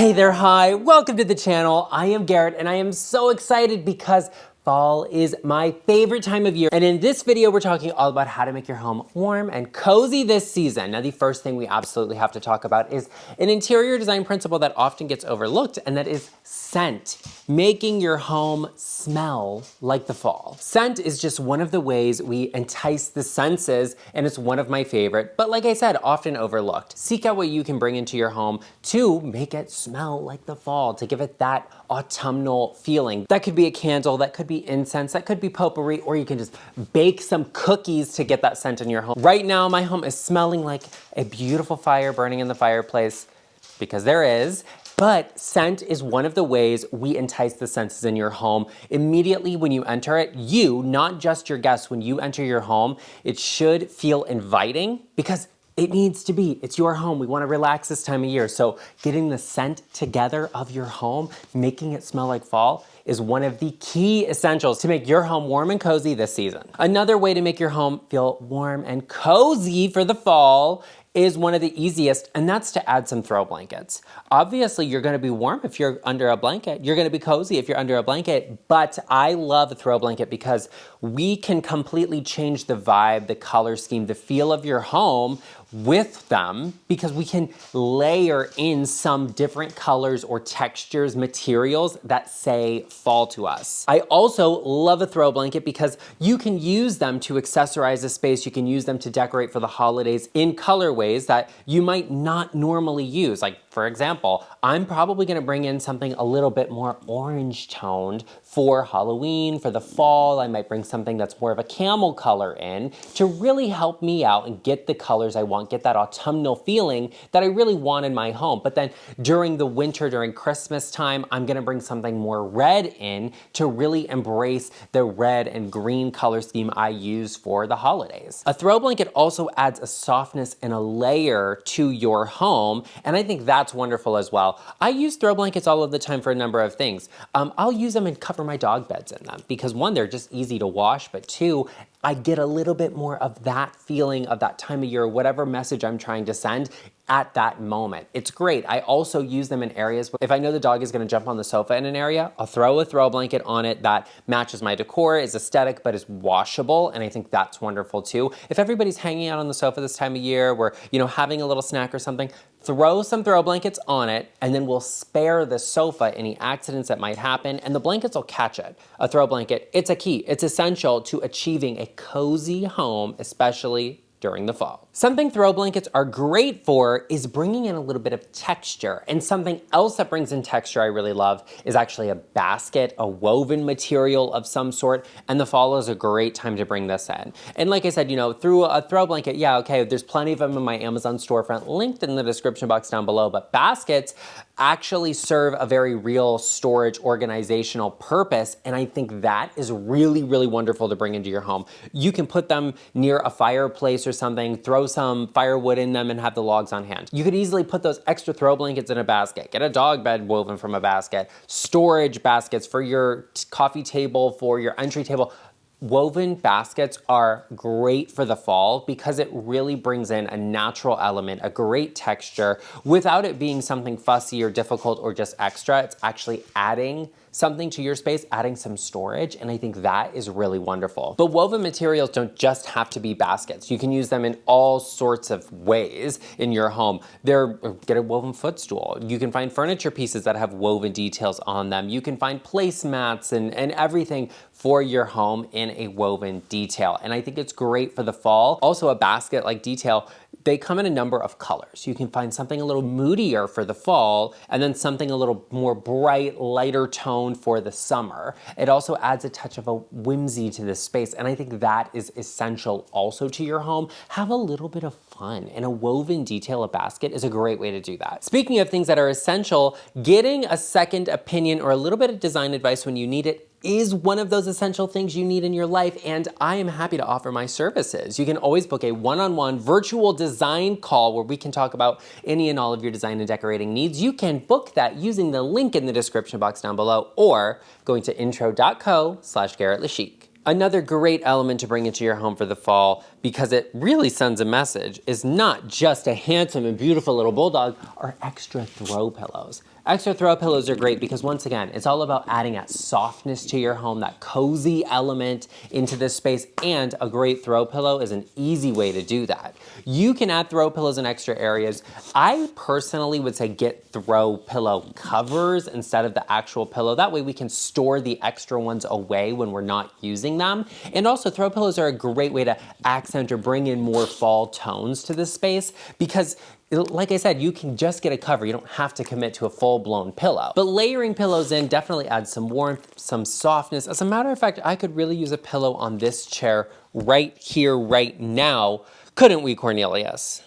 Hey there, hi, welcome to the channel. I am Garrett and I am so excited because fall is my favorite time of year. And in this video, we're talking all about how to make your home warm and cozy this season. Now, the first thing we absolutely have to talk about is an interior design principle that often gets overlooked, and that is scent. Making your home smell like the fall. Scent is just one of the ways we entice the senses, and it's one of my favorite, but like I said, often overlooked. Seek out what you can bring into your home to make it smell like the fall, to give it that autumnal feeling. That could be a candle, that could be incense, that could be potpourri, or you can just bake some cookies to get that scent in your home. Right now, my home is smelling like a beautiful fire burning in the fireplace, because there is. But scent is one of the ways we entice the senses in your home. Immediately when you enter it, you, not just your guests, when you enter your home, it should feel inviting because it needs to be. It's your home. We want to relax this time of year. So getting the scent together of your home, making it smell like fall, is one of the key essentials to make your home warm and cozy this season. Another way to make your home feel warm and cozy for the fall is one of the easiest, and that's to add some throw blankets. Obviously, you're gonna be warm if you're under a blanket. You're gonna be cozy if you're under a blanket, but I love a throw blanket because we can completely change the vibe, the color scheme, the feel of your home with them, because we can layer in some different colors or textures, materials that say fall to us. I also love a throw blanket because you can use them to accessorize a space. You can use them to decorate for the holidays in colorways that you might not normally use. Like, for example, I'm probably gonna bring in something a little bit more orange toned for Halloween, for the fall. I might bring something that's more of a camel color in to really help me out and get the colors I want, get that autumnal feeling that I really want in my home. But then during the winter, during Christmas time, I'm gonna bring something more red in to really embrace the red and green color scheme I use for the holidays. A throw blanket also adds a softness and a layer to your home, and I think that's wonderful as well. I use throw blankets all of the time for a number of things. I'll use them and cover my dog beds in them because one, they're just easy to wash, but two, I get a little bit more of that feeling of that time of year, whatever message I'm trying to send at that moment. It's great. I also use them in areas where if I know the dog is gonna jump on the sofa in an area, I'll throw a throw blanket on it that matches my decor, is aesthetic, but is washable, and I think that's wonderful too. If everybody's hanging out on the sofa this time of year, we're, having a little snack or something, throw some throw blankets on it, and then we'll spare the sofa any accidents that might happen, and the blankets will catch it. A throw blanket, it's a key. It's essential to achieving a cozy home, especially during the fall. Something throw blankets are great for is bringing in a little bit of texture. And something else that brings in texture I really love is actually a basket, a woven material of some sort. And the fall is a great time to bring this in. And like I said, through a throw blanket, yeah, okay, there's plenty of them in my Amazon storefront linked in the description box down below, but baskets actually serve a very real storage organizational purpose. And I think that is really, really wonderful to bring into your home. You can put them near a fireplace or something, throw some firewood in them and have the logs on hand. You could easily put those extra throw blankets in a basket, get a dog bed woven from a basket, storage baskets for your coffee table, for your entry table. Woven baskets are great for the fall because it really brings in a natural element, a great texture, without it being something fussy or difficult or just extra. It's actually adding something to your space, adding some storage, and I think that is really wonderful. But woven materials don't just have to be baskets. You can use them in all sorts of ways in your home. Get a woven footstool. You can find furniture pieces that have woven details on them. You can find placemats and everything for your home in a woven detail. And I think it's great for the fall. Also, a basket-like detail, they come in a number of colors. You can find something a little moodier for the fall and then something a little more bright, lighter tone for the summer. It also adds a touch of a whimsy to this space, and I think that is essential also to your home. Have a little bit of fun, and a woven detail, a basket, is a great way to do that. Speaking of things that are essential, getting a second opinion or a little bit of design advice when you need it is one of those essential things you need in your life, and I am happy to offer my services. You can always book a one-on-one virtual design call where we can talk about any and all of your design and decorating needs. You can book that using the link in the description box down below or going to intro.co/GarrettLeChic. Another great element to bring into your home for the fall, because it really sends a message, is not just a handsome and beautiful little bulldog, are extra throw pillows. Extra throw pillows are great because once again, it's all about adding that softness to your home, that cozy element into this space, and a great throw pillow is an easy way to do that. You can add throw pillows in extra areas. I personally would say get throw pillow covers instead of the actual pillow. That way we can store the extra ones away when we're not using them. And also throw pillows are a great way to accent or bring in more fall tones to this space because like I said, you can just get a cover. You don't have to commit to a full-blown pillow. But layering pillows in definitely adds some warmth, some softness. As a matter of fact, I could really use a pillow on this chair right here, right now. Couldn't we, Cornelius?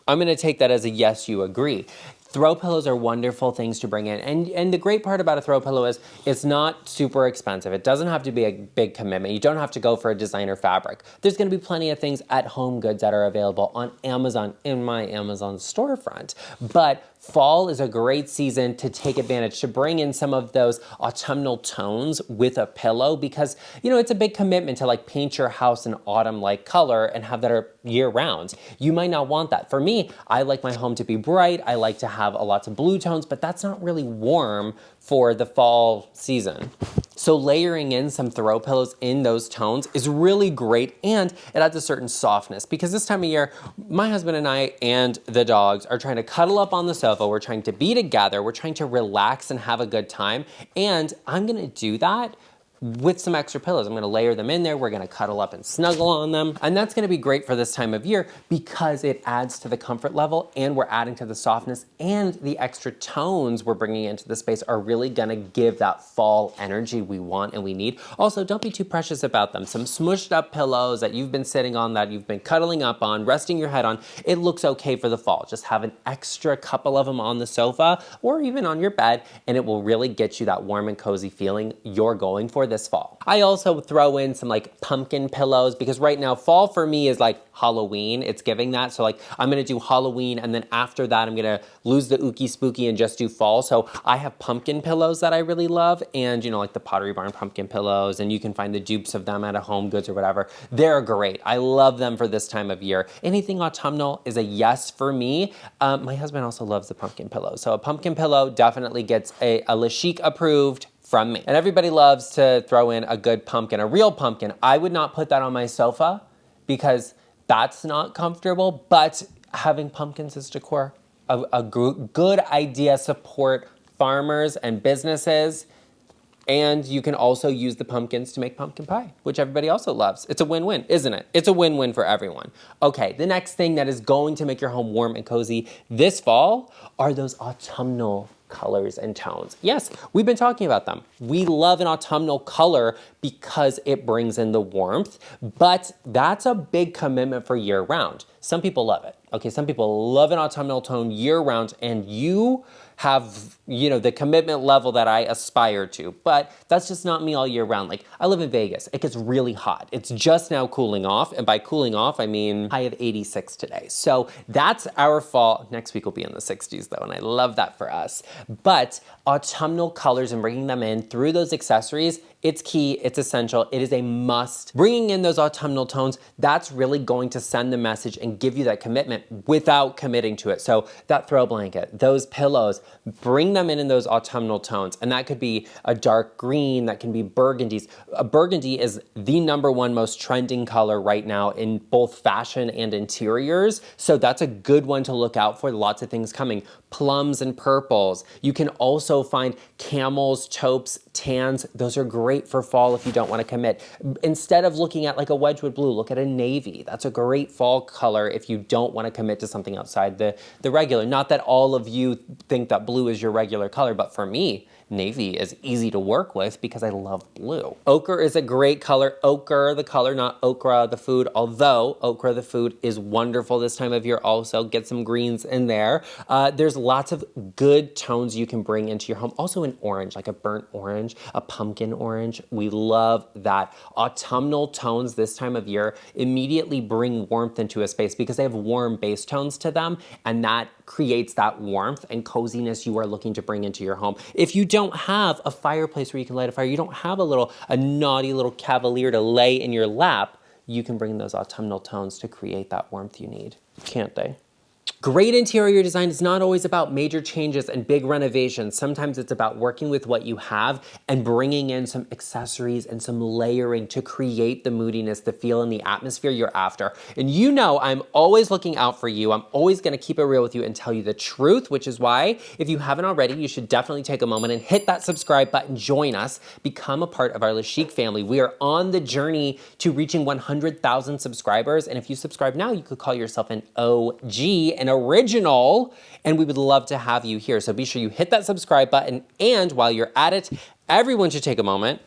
I'm gonna take that as a yes, you agree. Throw pillows are wonderful things to bring in. And the great part about a throw pillow is it's not super expensive. It doesn't have to be a big commitment. You don't have to go for a designer fabric. There's gonna be plenty of things at Home Goods that are available on Amazon in my Amazon storefront. But fall is a great season to take advantage, to bring in some of those autumnal tones with a pillow because, you know, it's a big commitment to like paint your house an autumn-like color and have that year round. You might not want that. For me, I like my home to be bright. I like to have a lot of blue tones, but that's not really warm for the fall season. So layering in some throw pillows in those tones is really great, and it adds a certain softness because this time of year, my husband and I and the dogs are trying to cuddle up on the sofa. We're trying to be together. We're trying to relax and have a good time. And I'm gonna do that with some extra pillows. I'm gonna layer them in there. We're gonna cuddle up and snuggle on them. And that's gonna be great for this time of year because it adds to the comfort level and we're adding to the softness, and the extra tones we're bringing into the space are really gonna give that fall energy we want and we need. Also, don't be too precious about them. Some smushed up pillows that you've been sitting on, that you've been cuddling up on, resting your head on, it looks okay for the fall. Just have an extra couple of them on the sofa or even on your bed, and it will really get you that warm and cozy feeling you're going for this fall. I also throw in some like pumpkin pillows because right now fall for me is like Halloween. It's giving that. So like I'm gonna do Halloween, and then after that I'm gonna lose the ooky spooky and just do fall. So I have pumpkin pillows that I really love, and you know, like the Pottery Barn pumpkin pillows, and you can find the dupes of them at a Home Goods or whatever. They're great. I love them for this time of year. Anything autumnal is a yes for me. My husband also loves the pumpkin pillow. So a pumpkin pillow definitely gets a LeChic approved from me. And everybody loves to throw in a good pumpkin, a real pumpkin. I would not put that on my sofa because that's not comfortable, but having pumpkins as decor, a good idea. Support farmers and businesses, and you can also use the pumpkins to make pumpkin pie, which everybody also loves. It's a win-win, isn't it? It's a win-win for everyone. Okay, the next thing that is going to make your home warm and cozy this fall are those autumnal colors and tones. Yes, we've been talking about them. We love an autumnal color because it brings in the warmth, but that's a big commitment for year round. Some people love it. Okay, some people love an autumnal tone year round, and you have, you know, the commitment level that I aspire to, but that's just not me all year round. Like, I live in Vegas. It gets really hot. It's just now cooling off, and by cooling off, I mean high of 86 today. So that's our fall. Next week will be in the 60s though, and I love that for us. But autumnal colors and bringing them in through those accessories, it's key, it's essential, it is a must. Bringing in those autumnal tones, that's really going to send the message and give you that commitment without committing to it. So that throw blanket, those pillows, bring them in those autumnal tones. And that could be a dark green, that can be burgundies. A burgundy is the #1 most trending color right now in both fashion and interiors. So that's a good one to look out for. Lots of things coming. Plums and purples. You can also find camels, taupes, tans. Those are great for fall if you don't want to commit. Instead of looking at like a Wedgwood blue, look at a navy. That's a great fall color if you don't want to commit to something outside the regular. Not that all of you think that blue is your regular color, but for me, navy is easy to work with because I love blue. Ochre is a great color. Ochre, the color, not okra, the food, although okra, the food, is wonderful this time of year also. Get some greens in there. There's lots of good tones you can bring into your home. Also an orange, like a burnt orange, a pumpkin orange. We love that. Autumnal tones this time of year immediately bring warmth into a space because they have warm base tones to them, and that creates that warmth and coziness you are looking to bring into your home. If you don't have a fireplace where you can light a fire, you don't have a naughty little cavalier to lay in your lap, you can bring those autumnal tones to create that warmth you need, can't they? Great interior design is not always about major changes and big renovations. Sometimes it's about working with what you have and bringing in some accessories and some layering to create the moodiness, the feel, and the atmosphere you're after. And you know I'm always looking out for you. I'm always gonna keep it real with you and tell you the truth, which is why, if you haven't already, you should definitely take a moment and hit that subscribe button, join us, become a part of our GarrettLeChic family. We are on the journey to reaching 100,000 subscribers, and if you subscribe now, you could call yourself an OG, an original, and we would love to have you here. So be sure you hit that subscribe button, and while you're at it, everyone should take a moment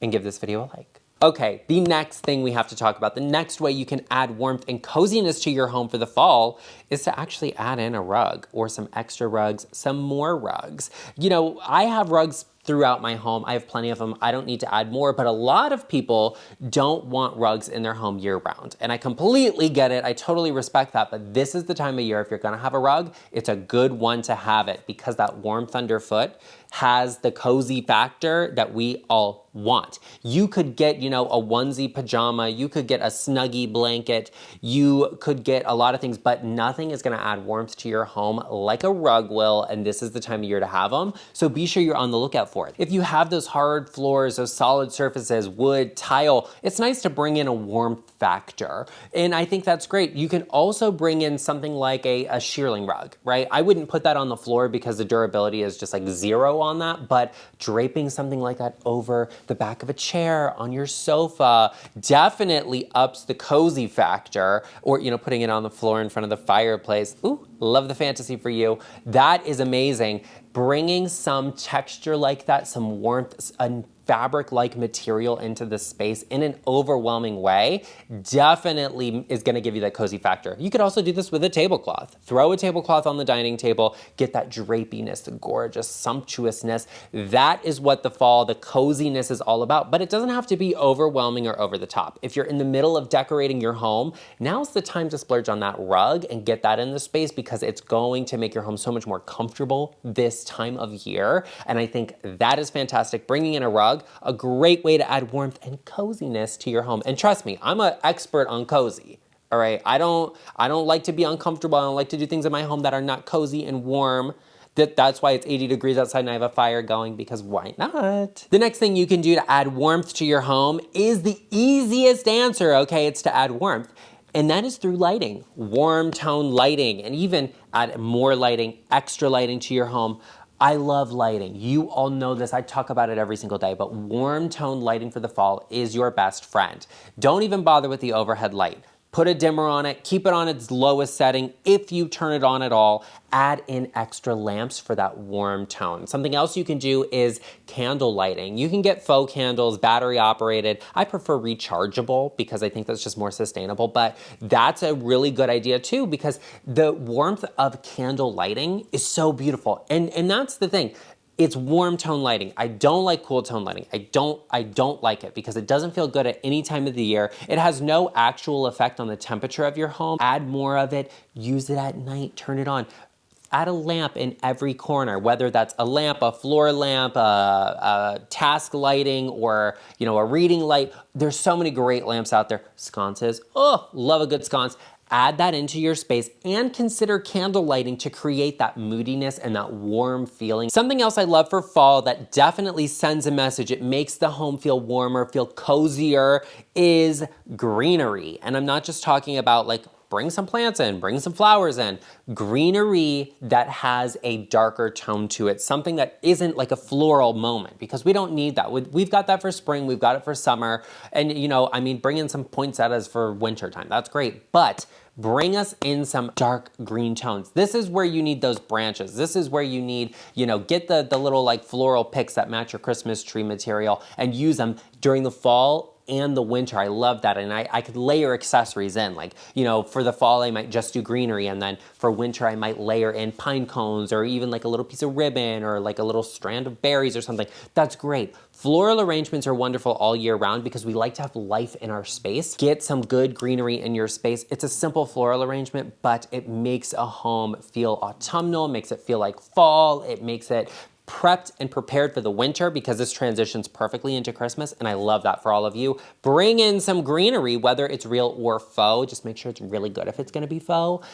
and give this video a like. Okay, the next thing we have to talk about, the next way you can add warmth and coziness to your home for the fall is to actually add in a rug or some extra rugs, some more rugs. You know, I have rugs throughout my home. I have plenty of them. I don't need to add more, but a lot of people don't want rugs in their home year round. And I completely get it. I totally respect that. But this is the time of year, if you're gonna have a rug, it's a good one to have it because that warmth underfoot has the cozy factor that we all want. You could get, you know, a onesie pajama, you could get a Snuggie blanket, you could get a lot of things, but nothing is gonna add warmth to your home like a rug will, and this is the time of year to have them. So be sure you're on the lookout for it. If you have those hard floors, those solid surfaces, wood, tile, it's nice to bring in a warmth factor. And I think that's great. You can also bring in something like a shearling rug, right? I wouldn't put that on the floor because the durability is just like zero on that, but draping something like that over the back of a chair, on your sofa, definitely ups the cozy factor, or, you know, putting it on the floor in front of the fireplace. Ooh, love the fantasy for you. That is amazing. Bringing some texture like that, some warmth, a fabric-like material into the space in an overwhelming way definitely is gonna give you that cozy factor. You could also do this with a tablecloth. Throw a tablecloth on the dining table, get that drapiness, the gorgeous sumptuousness. That is what the fall, the coziness is all about, but it doesn't have to be overwhelming or over the top. If you're in the middle of decorating your home, now's the time to splurge on that rug and get that in the space because it's going to make your home so much more comfortable this time of year. And I think that is fantastic. Bringing in a rug, a great way to add warmth and coziness to your home. And trust me, I'm an expert on cozy. All right, I don't like to be uncomfortable. I don't like to do things in my home that are not cozy and warm. That's why it's 80 degrees outside and I have a fire going, because why not? The next thing you can do to add warmth to your home is the easiest answer, okay? It's to add warmth. And that is through lighting, warm tone lighting, and even add more lighting, extra lighting to your home. I love lighting. You all know this. I talk about it every single day, but warm tone lighting for the fall is your best friend. Don't even bother with the overhead light. Put a dimmer on it, keep it on its lowest setting. If you turn it on at all, add in extra lamps for that warm tone. Something else you can do is candle lighting. You can get faux candles, battery operated. I prefer rechargeable because I think that's just more sustainable, but that's a really good idea too because the warmth of candle lighting is so beautiful. And that's the thing. It's warm tone lighting. I don't like cool tone lighting. I don't like it because it doesn't feel good at any time of the year. It has no actual effect on the temperature of your home. Add more of it, use it at night, turn it on. Add a lamp in every corner, whether that's a lamp, a floor lamp, a task lighting, or, you know, a reading light. There's so many great lamps out there. Sconces, oh, love a good sconce. Add that into your space and consider candle lighting to create that moodiness and that warm feeling. Something else I love for fall that definitely sends a message, it makes the home feel warmer, feel cozier, is greenery. And I'm not just talking about like bring some plants in, bring some flowers in. Greenery that has a darker tone to it, something that isn't like a floral moment, because we don't need that. We've got that for spring, we've got it for summer, and you know, I mean, bring in some poinsettias for winter time, that's great, but bring us in some dark green tones. This is where you need those branches. This is where you need, you know, get the little like floral picks that match your Christmas tree material and use them during the fall and the winter. I love that. And I could layer accessories in, like, you know, for the fall, I might just do greenery. And then for winter, I might layer in pine cones or even like a little piece of ribbon or like a little strand of berries or something. That's great. Floral arrangements are wonderful all year round because we like to have life in our space. Get some good greenery in your space. It's a simple floral arrangement, but it makes a home feel autumnal, makes it feel like fall. It makes it prepped and prepared for the winter because this transitions perfectly into Christmas, and I love that for all of you. Bring in some greenery, whether it's real or faux. Just make sure it's really good if it's gonna be faux.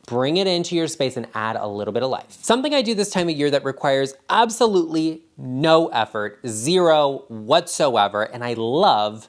bring it into your space and add a little bit of life. Something I do this time of year that requires absolutely no effort, zero whatsoever, and I love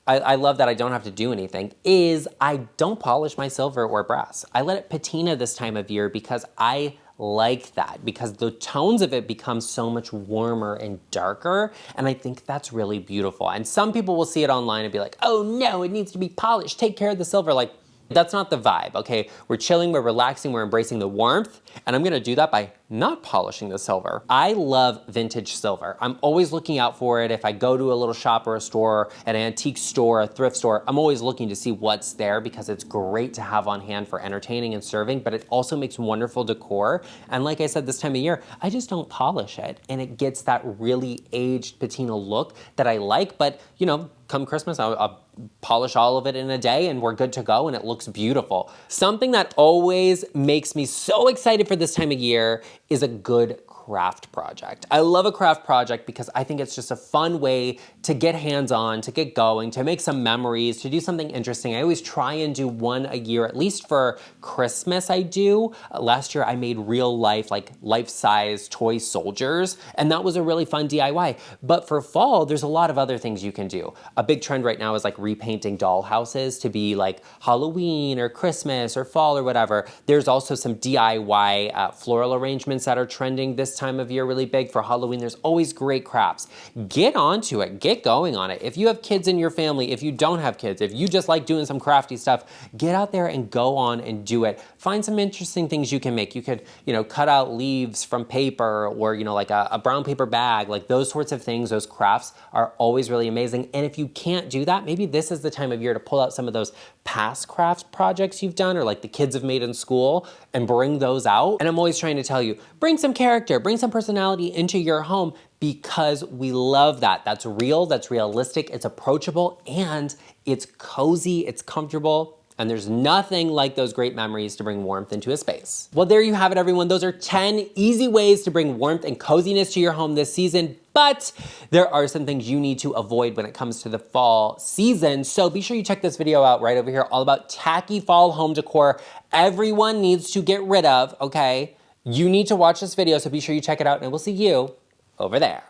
that I don't have to do anything, is I don't polish my silver or brass. I let it patina this time of year because I like that, because the tones of it become so much warmer and darker, and I think that's really beautiful. And some people will see it online and be like, oh no, it needs to be polished, take care of the silver. Like, that's not the vibe, okay? We're chilling, we're relaxing, we're embracing the warmth, and I'm gonna do that by not polishing the silver. I love vintage silver. I'm always looking out for it. If I go to a little shop or a store, an antique store, a thrift store, I'm always looking to see what's there because it's great to have on hand for entertaining and serving, but it also makes wonderful decor. And like I said, this time of year, I just don't polish it, and it gets that really aged patina look that I like, but you know, come Christmas, I'll polish all of it in a day and we're good to go and it looks beautiful. Something that always makes me so excited for this time of year is a good craft project. I love a craft project because I think it's just a fun way to get hands-on, to get going, to make some memories, to do something interesting. I always try and do one a year, at least for Christmas I do. Last year I made real life, like life-size toy soldiers, and that was a really fun DIY. But for fall, there's a lot of other things you can do. A big trend right now is like repainting doll houses to be like Halloween or Christmas or fall or whatever. There's also some DIY floral arrangements that are trending this time of year really big for Halloween. There's always great crafts. Get onto it, get going on it. If you have kids in your family, if you don't have kids, if you just like doing some crafty stuff, get out there and go on and do it. Find some interesting things you can make. You could, you know, cut out leaves from paper or, you know, like a brown paper bag, like those sorts of things. Those crafts are always really amazing. And if you can't do that, maybe this is the time of year to pull out some of those past craft projects you've done or like the kids have made in school and bring those out. And I'm always trying to tell you, bring some character, bring some personality into your home because we love that. That's real, that's realistic, it's approachable, and it's cozy, it's comfortable. And there's nothing like those great memories to bring warmth into a space. Well, there you have it, everyone. Those are 10 easy ways to bring warmth and coziness to your home this season, but there are some things you need to avoid when it comes to the fall season. So be sure you check this video out right over here, all about tacky fall home decor everyone needs to get rid of, okay? You need to watch this video, so be sure you check it out, and we'll see you over there.